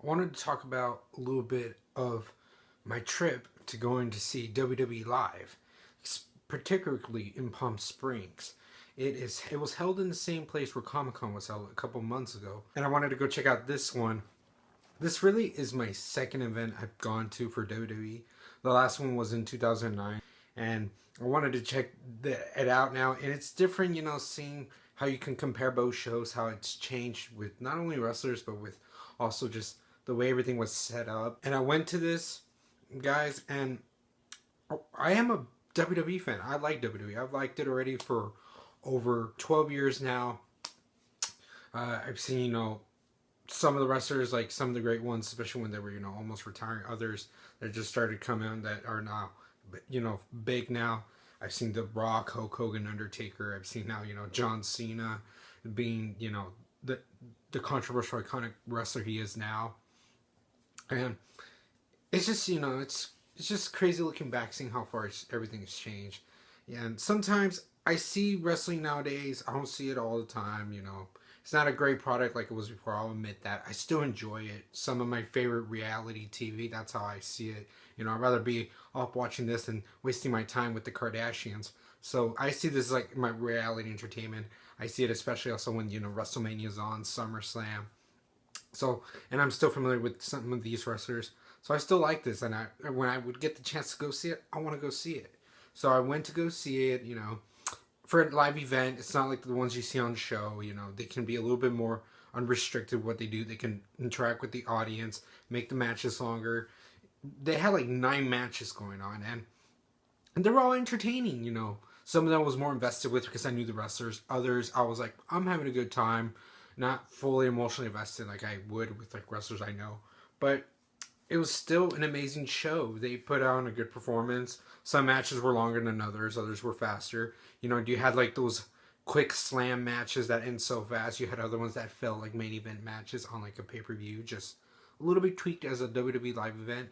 I wanted to talk about a little bit of my trip to going to see WWE Live, particularly in Palm Springs. It was held in the same place where Comic Con was held a couple months ago, and I wanted to go check out this one. This really is my second event I've gone to for WWE. The last one was in 2009, and I wanted to check it out now. And it's different, seeing how you can compare both shows, how it's changed with not only wrestlers, but with also just the way everything was set up. And I went to this, guys, and I am a WWE fan. I like WWE. I've liked it already for over 12 years now. I've seen, some of the wrestlers, like some of the great ones, especially when they were, almost retiring. Others that just started coming on that are now, big now. I've seen The Rock, Hulk Hogan, Undertaker. I've seen now, John Cena being, the controversial, iconic wrestler he is now. And it's just, it's just crazy looking back, seeing how far everything has changed. Yeah, and sometimes I see wrestling nowadays. I don't see it all the time, It's not a great product like it was before, I'll admit that. I still enjoy it. Some of my favorite reality TV, that's how I see it. I'd rather be up watching this than wasting my time with the Kardashians. So I see this like my reality entertainment. I see it especially also when, WrestleMania's on, SummerSlam. So, and I'm still familiar with some of these wrestlers. So I still like this. And when I would get the chance to go see it, I want to go see it. So I went to go see it, for a live event. It's not like the ones you see on the show. They can be a little bit more unrestricted what they do. They can interact with the audience, make the matches longer. They had like 9 matches going on, and they were all entertaining. Some of them I was more invested with because I knew the wrestlers. Others I was like, I'm having a good time, not fully emotionally invested like I would with like wrestlers I know. But it was still an amazing show. They put on a good performance. Some matches were longer than others. Others were faster. You had like those quick slam matches that end so fast. You had other ones that felt like main event matches on like a pay-per-view. Just a little bit tweaked as a WWE live event.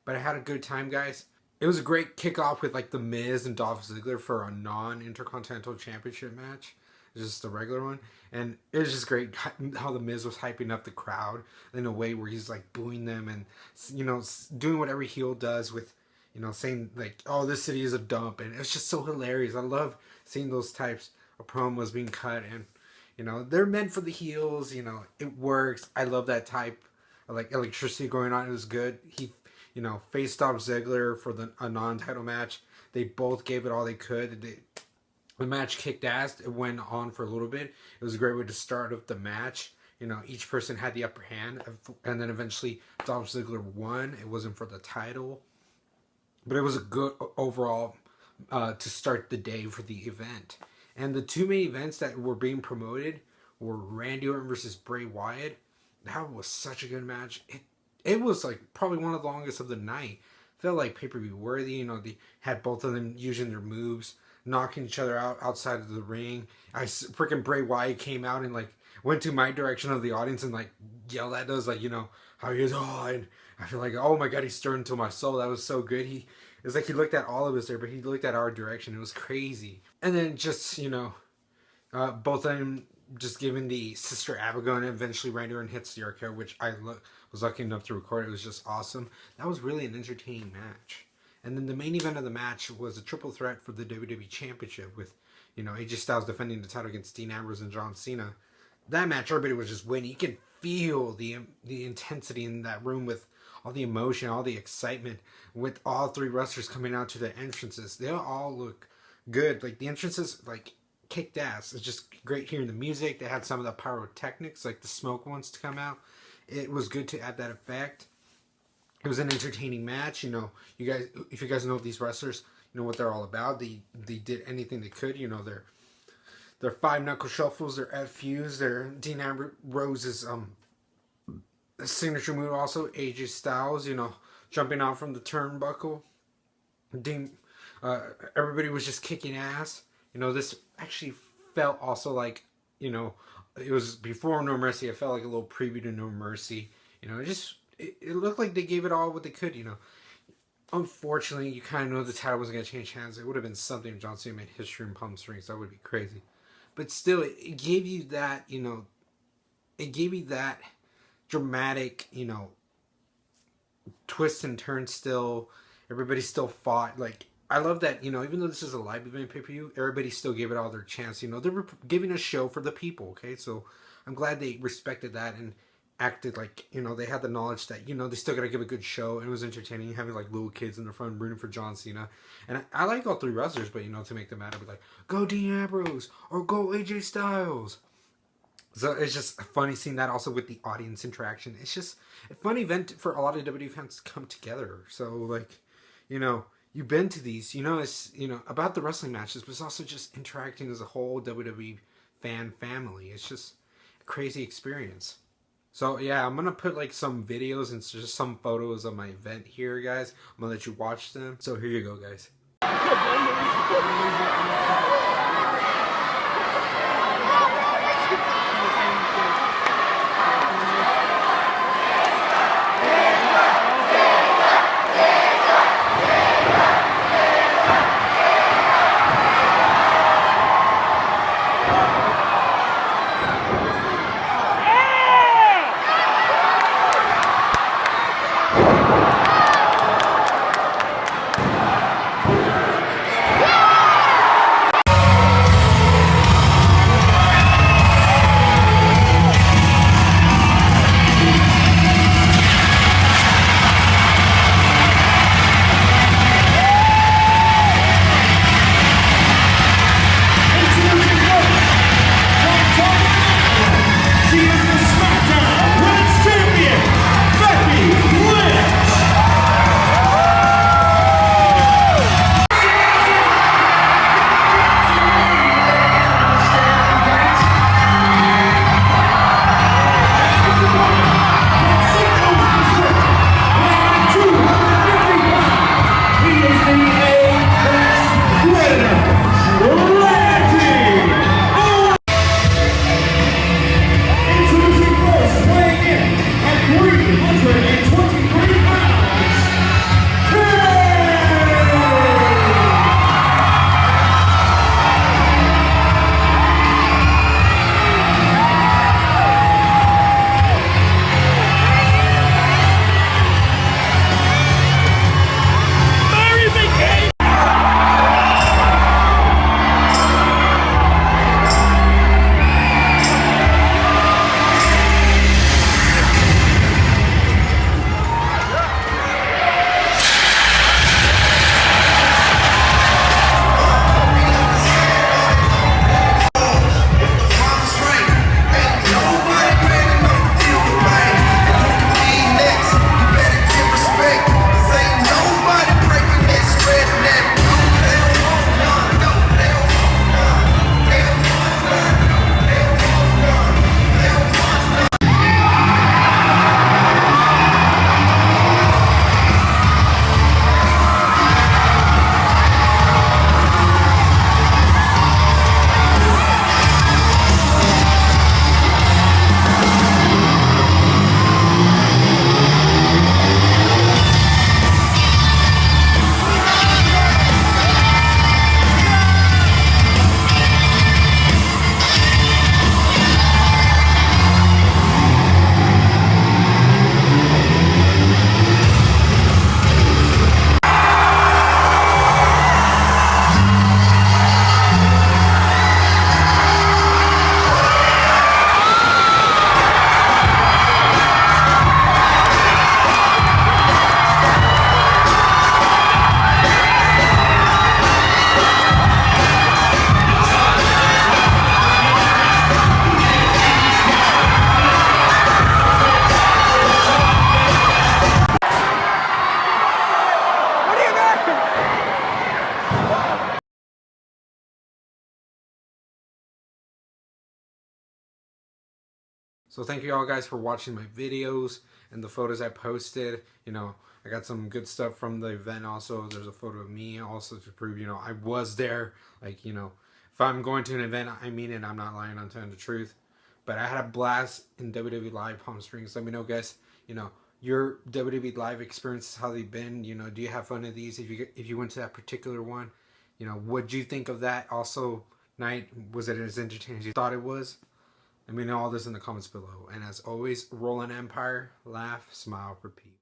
But I had a good time, guys. It was a great kickoff with like The Miz and Dolph Ziggler for a non-Intercontinental Championship match. Just a regular one. And it was just great how The Miz was hyping up the crowd in a way where he's like booing them and, doing what every heel does with, saying like, oh, this city is a dump. And it's just so hilarious. I love seeing those types of promos being cut. And, they're meant for the heels. It works. I love that type of like electricity going on. It was good. He, faced off Ziggler for a non-title match. They both gave it all they could. The match kicked ass. It went on for a little bit. It was a great way to start up the match. Each person had the upper hand. And then eventually Dolph Ziggler won. It wasn't for the title. But it was a good overall to start the day for the event. And the 2 main events that were being promoted were Randy Orton versus Bray Wyatt. That was such a good match. It was like probably one of the longest of the night. Felt like pay-per-view worthy. They had both of them using their moves, knocking each other out outside of the ring. Freaking Bray Wyatt came out and like went to my direction of the audience and like yelled at us, like, how he is, oh, and I feel like, oh my god, he's stirring to my soul. That was so good. It's like he looked at all of us there, but he looked at our direction. It was crazy. And then just, both of them just giving the Sister Abigail, and eventually Randy Orton hits the RKO, which I was lucky enough to record. It was just awesome. That was really an entertaining match. And then the main event of the match was a triple threat for the WWE Championship with, AJ Styles defending the title against Dean Ambrose and John Cena. That match, everybody was just winning. You can feel the intensity in that room with all the emotion, all the excitement, with all 3 wrestlers coming out to the entrances. They all look good. Like, the entrances, like, kicked ass. It's just great hearing the music. They had some of the pyrotechnics, like the smoke ones, to come out. It was good to add that effect. It was an entertaining match. You guys, if you guys know these wrestlers, what they're all about. They did anything they could. Their 5 knuckle shuffles, their FUs, their Dean Ambrose's signature move also, AJ Styles, jumping out from the turnbuckle. Everybody was just kicking ass. This actually felt also like, it was before No Mercy. It felt like a little preview to No Mercy. It looked like they gave it all what they could, Unfortunately, you kind of know the title wasn't going to change hands. It would have been something if John Cena made history in Palm Springs. That would be crazy. But still, it gave you that, it gave you that dramatic, twists and turns still. Everybody still fought. Like, I love that, even though this is a live event pay-per-view, everybody still gave it all their chance. They were giving a show for the people, okay? So I'm glad they respected that and acted like, they had the knowledge that, they still got to give a good show. And it was entertaining having, like, little kids in the front rooting for John Cena. And I like all three wrestlers, but, to make them mad, I'd be like, go Dean Ambrose or go AJ Styles. So it's just funny seeing that also with the audience interaction. It's just a fun event for a lot of WWE fans to come together. So, like, you've been to these, it's, about the wrestling matches, but it's also just interacting as a whole WWE fan family. It's just a crazy experience. So, yeah, I'm going to put, like, some videos and just some photos of my event here, guys. I'm going to let you watch them. So, here you go, guys. So thank you all guys for watching my videos and the photos I posted. I got some good stuff from the event also. There's a photo of me also to prove, I was there. Like, if I'm going to an event, I mean it. I'm not lying, I'm telling the truth. But I had a blast in WWE Live Palm Springs. Let me know, guys, your WWE Live experiences, how they've been. Do you have fun of these? If you went to that particular one, what'd you think of that also night? Was it as entertaining as you thought it was? Let me know all this in the comments below. And as always, roll an empire, laugh, smile, repeat.